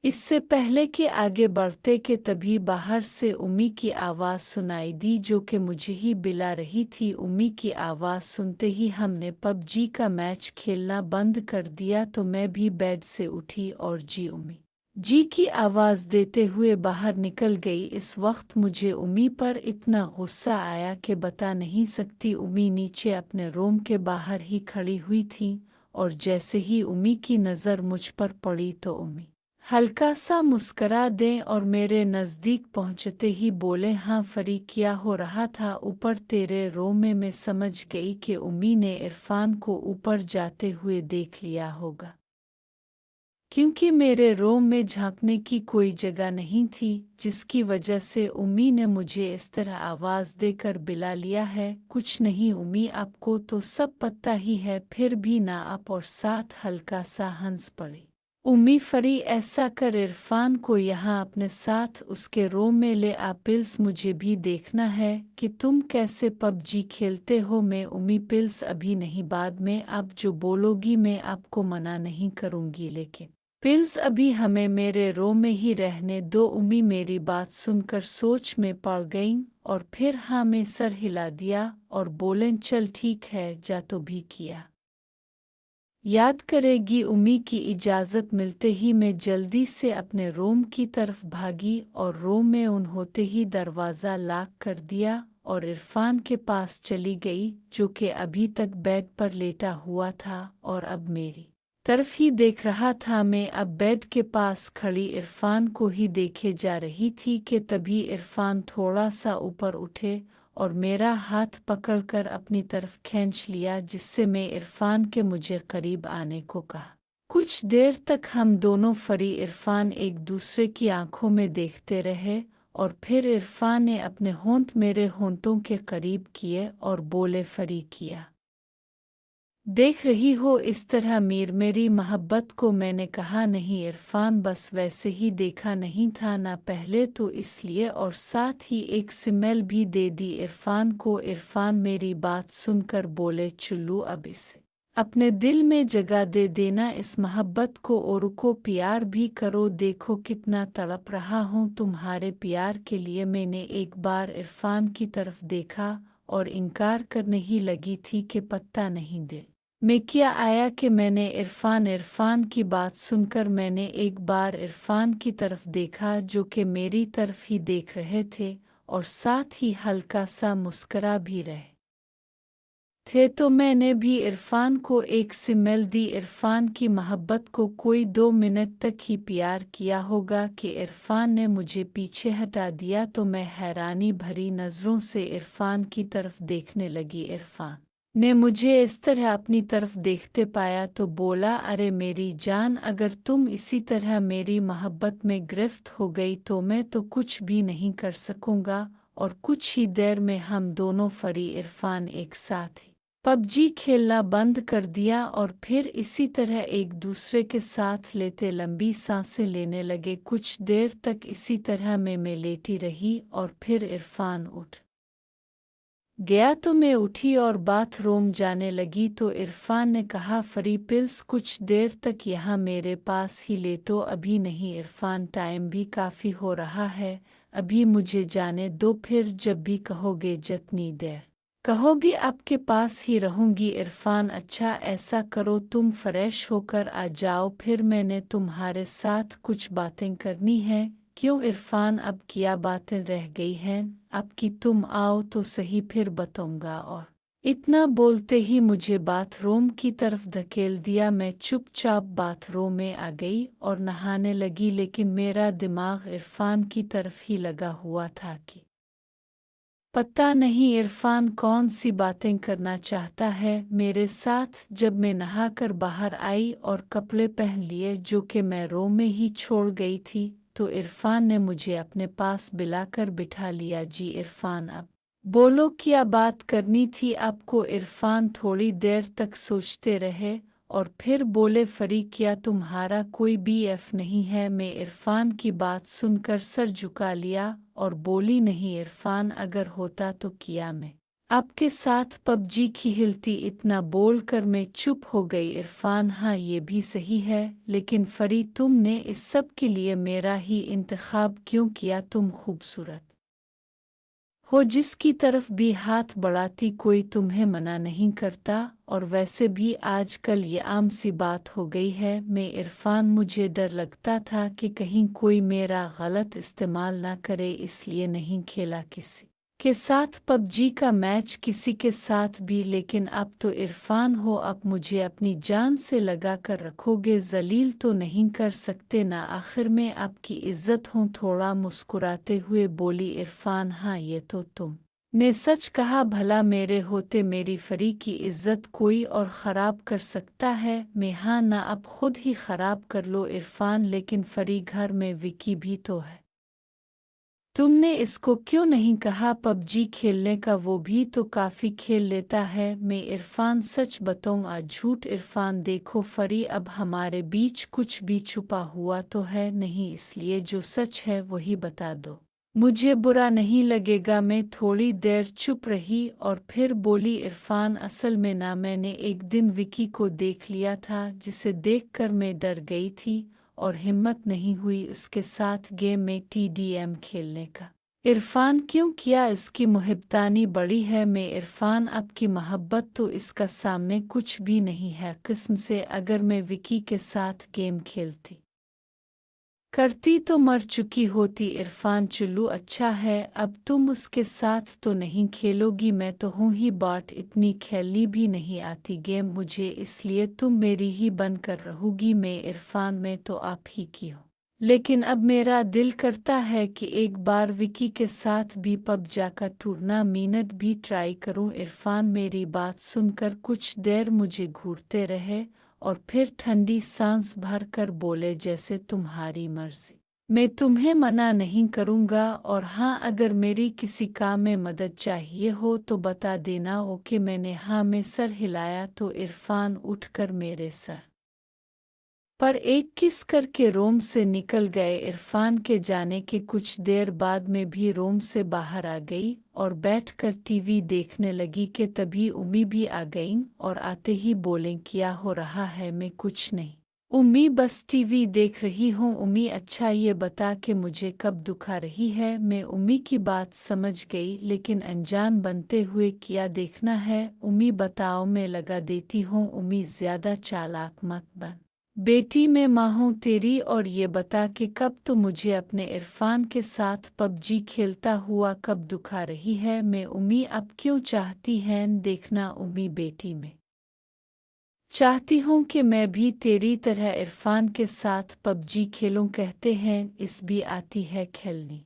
इससे पहले कि आगे बढ़ते कि तभी बाहर से उम्मी की आवाज़ सुनाई दी जो कि मुझे ही बुला रही थी। उम्मी की आवाज़ सुनते ही हमने पबजी का मैच खेलना बंद कर दिया तो मैं भी बेड से उठी और जी उम्मी जी की आवाज़ देते हुए बाहर निकल गई। इस वक्त मुझे उम्मी पर इतना गुस्सा आया कि बता नहीं सकती। उम्मी नीचे अपने रूम के बाहर ही खड़ी हुई थी और जैसे ही उम्मी की नज़र मुझ पर पड़ी तो उम्मी हल्का सा मुस्करा दें और मेरे नज़दीक पहुंचते ही बोले, हाँ फरी, क्या हो रहा था ऊपर तेरे रूम में? मैं समझ गई कि उम्मी ने इरफान को ऊपर जाते हुए देख लिया होगा, क्योंकि मेरे रूम में झांकने की कोई जगह नहीं थी, जिसकी वजह से उम्मी ने मुझे इस तरह आवाज़ देकर बुला लिया है। कुछ नहीं उम्मी, आपको तो सब पता ही है, फिर भी ना आप, और साथ हल्का सा हंस पड़ी। उम्मी, फरी, ऐसा कर इरफान को यहाँ अपने साथ उसके रूम में ले आ, प्लीज़ मुझे भी देखना है कि तुम कैसे पबजी खेलते हो। मैं उम्मी, प्लीज़ अभी नहीं, बाद में आप जो बोलोगी मैं आपको मना नहीं करूँगी, लेकिन प्लीज़ अभी हमें मेरे रूम में ही रहने दो। उम्मी मेरी बात सुनकर सोच में पड़ गई और फिर हाँ में सर हिला दिया और बोलें, चल ठीक है, जा। तो भी किया याद करेगी। उम्मी की इजाज़त मिलते ही मैं जल्दी से अपने रूम की तरफ भागी और रूम में उन होते ही दरवाज़ा लॉक कर दिया और इरफान के पास चली गई, जो कि अभी तक बेड पर लेटा हुआ था और अब मेरी तरफ ही देख रहा था। मैं अब बेड के पास खड़ी इरफान को ही देखे जा रही थी कि तभी इरफान थोड़ा सा ऊपर उठे और मेरा हाथ पकड़कर अपनी तरफ खींच लिया, जिससे मैं इरफान के मुझे करीब आने को कहा। कुछ देर तक हम दोनों फरी इरफान एक दूसरे की आंखों में देखते रहे और फिर इरफान ने अपने होंठ मेरे होंठों के करीब किए और बोले, फरी, किया देख रही हो इस तरह मीर मेरी मोहब्बत को? मैंने कहा, नहीं इरफान, बस वैसे ही देखा नहीं था ना, पहले तो इसलिए, और साथ ही एक स्मेल भी दे दी इरफान को। इरफान मेरी बात सुनकर बोले, चुल्लू, अब इसे अपने दिल में जगह दे देना, इस मोहब्बत को, और को प्यार भी करो, देखो कितना तड़प रहा हूँ तुम्हारे प्यार के लिए। मैंने एक बार इरफान की तरफ देखा और इनकार करने ही लगी थी कि पता नहीं दिल में क्या आया कि मैंने इरफान की बात सुनकर मैंने एक बार इरफान की तरफ देखा, जो कि मेरी तरफ ही देख रहे थे और साथ ही हल्का सा मुस्करा भी रहे थे, तो मैंने भी इरफान को एक स्मेल दी। इरफान की मोहब्बत को कोई 2 मिनट तक ही प्यार किया होगा कि इरफान ने मुझे पीछे हटा दिया, तो मैं हैरानी भरी नज़रों से इरफान की तरफ देखने लगी। इरफान ने मुझे इस तरह अपनी तरफ देखते पाया तो बोला, अरे मेरी जान, अगर तुम इसी तरह मेरी मोहब्बत में गिरफ्त हो गई तो मैं तो कुछ भी नहीं कर सकूँगा। और कुछ ही देर में हम दोनों फरी इरफान एक साथ ही पबजी खेलना बंद कर दिया और फिर इसी तरह एक दूसरे के साथ लेते लंबी सांसें लेने लगे। कुछ देर तक इसी तरह मैं लेटी रही और फिर इरफान उठ गया तो मैं उठी और बाथरूम जाने लगी, तो इरफान ने कहा, फरी, प्लीज़ कुछ देर तक यहाँ मेरे पास ही लेटो। अभी नहीं इरफान, टाइम भी काफ़ी हो रहा है, अभी मुझे जाने दो, फिर जब भी कहोगे, जितनी देर कहोगी आपके पास ही रहूंगी। इरफान, अच्छा ऐसा करो, तुम फ्रेश होकर आ जाओ, फिर मैंने तुम्हारे साथ कुछ बातें करनी है। क्यों इरफान, अब क्या बातें रह गई हैं आपकी? तुम आओ तो सही, फिर बताऊंगा। और इतना बोलते ही मुझे बाथरूम की तरफ धकेल दिया। मैं चुपचाप बाथरूम में आ गई और नहाने लगी, लेकिन मेरा दिमाग इरफान की तरफ ही लगा हुआ था कि पता नहीं इरफान कौन सी बातें करना चाहता है मेरे साथ। जब मैं नहाकर बाहर आई और कपड़े पहन लिए, जो कि मैं रूम में ही छोड़ गई थी, तो इरफान ने मुझे अपने पास बुलाकर बिठा लिया। जी इरफान, अब बोलो, क्या बात करनी थी आपको? इरफान थोड़ी देर तक सोचते रहे और फिर बोले, फरी, क्या तुम्हारा कोई बीएफ नहीं है? मैं इरफान की बात सुनकर सर झुका लिया और बोली, नहीं इरफान, अगर होता तो क्या मैं आपके साथ पबजी खेलती इतना बोल कर मैं चुप हो गई। इरफान हाँ ये भी सही है, लेकिन फरी तुमने इस सब के लिए मेरा ही इंतखाब क्यों किया? तुम खूबसूरत हो, जिसकी तरफ भी हाथ बढ़ाती कोई तुम्हें मना नहीं करता, और वैसे भी आजकल ये आम सी बात हो गई है। मैं इरफान मुझे डर लगता था कि कहीं कोई मेरा गलत इस्तेमाल ना करे, इसलिए नहीं खेला किसी के साथ पबजी का मैच, किसी के साथ भी। लेकिन अब तो इरफान हो, अब मुझे अपनी जान से लगा कर रखोगे, जलील तो नहीं कर सकते ना? आखिर में आपकी इज्जत हूँ। थोड़ा मुस्कुराते हुए बोली इरफान हाँ ये तो तुम ने सच कहा, भला मेरे होते मेरी फरी की इज्जत कोई और ख़राब कर सकता है? मैं हाँ ना, अब खुद ही ख़राब कर लो इरफान। लेकिन फरी घर में विकी भी तो है, तुमने इसको क्यों नहीं कहा पबजी खेलने का? वो भी तो काफ़ी खेल लेता है। मैं इरफान सच बताऊँ आज झूठ? इरफान देखो फरी, अब हमारे बीच कुछ भी छुपा हुआ तो है नहीं, इसलिए जो सच है वही बता दो, मुझे बुरा नहीं लगेगा। मैं थोड़ी देर चुप रही और फिर बोली इरफान असल में ना, मैंने एक दिन विकी को देख लिया था, जिसे देखकर मैं डर गई थी और हिम्मत नहीं हुई उसके साथ गेम में TDM खेलने का। इरफान क्यों किया? इसकी मुहिब्बतानी बड़ी है। मैं इरफान आपकी मोहब्बत तो इसका सामने कुछ भी नहीं है। किस्म से अगर मैं विकी के साथ गेम खेलती करती तो मर चुकी होती। इरफान चुल्लू अच्छा है, अब तुम उसके साथ तो नहीं खेलोगी? मैं तो हूँ ही बाट, इतनी खेलनी भी नहीं आती गेम मुझे, इसलिए तुम मेरी ही बनकर रहोगी। मैं इरफान में तो आप ही की हूँ, लेकिन अब मेरा दिल करता है कि एक बार विकी के साथ भी पबजी का टूर्नामेंट भी ट्राई करूं। इरफान मेरी बात सुनकर कुछ देर मुझे घूरते रहे और फिर ठंडी सांस भर कर बोले जैसे तुम्हारी मर्जी, मैं तुम्हें मना नहीं करूँगा। और हाँ, अगर मेरी किसी काम में मदद चाहिए हो तो बता देना। ओके? मैंने हाँ में सर हिलाया तो इरफान उठकर मेरे सर पर एक किस करके रूम से निकल गए। इरफान के जाने के कुछ देर बाद मैं भी रूम से बाहर आ गई और बैठकर टीवी देखने लगी कि तभी उम्मी भी आ गई और आते ही बोलें क्या हो रहा है? मैं कुछ नहीं उम्मी, बस टीवी देख रही हूँ। उम्मी अच्छा ये बता कि मुझे कब दुखा रही है? मैं उम्मी की बात समझ गई, लेकिन अनजान बनते हुए क्या देखना है उम्मी बताओ, मैं लगा देती हूँ। उम्मी ज़्यादा चालाक मत बन बेटी, मैं माँ हूँ तेरी, और ये बता कि कब तो मुझे अपने इरफान के साथ पबजी खेलता हुआ कब दुखा रही है? मैं उम्मी अब क्यों चाहती हैं देखना? उम्मी बेटी मैं चाहती हूँ कि मैं भी तेरी तरह इरफान के साथ पबजी खेलूं। कहते हैं इस भी आती है खेलनी।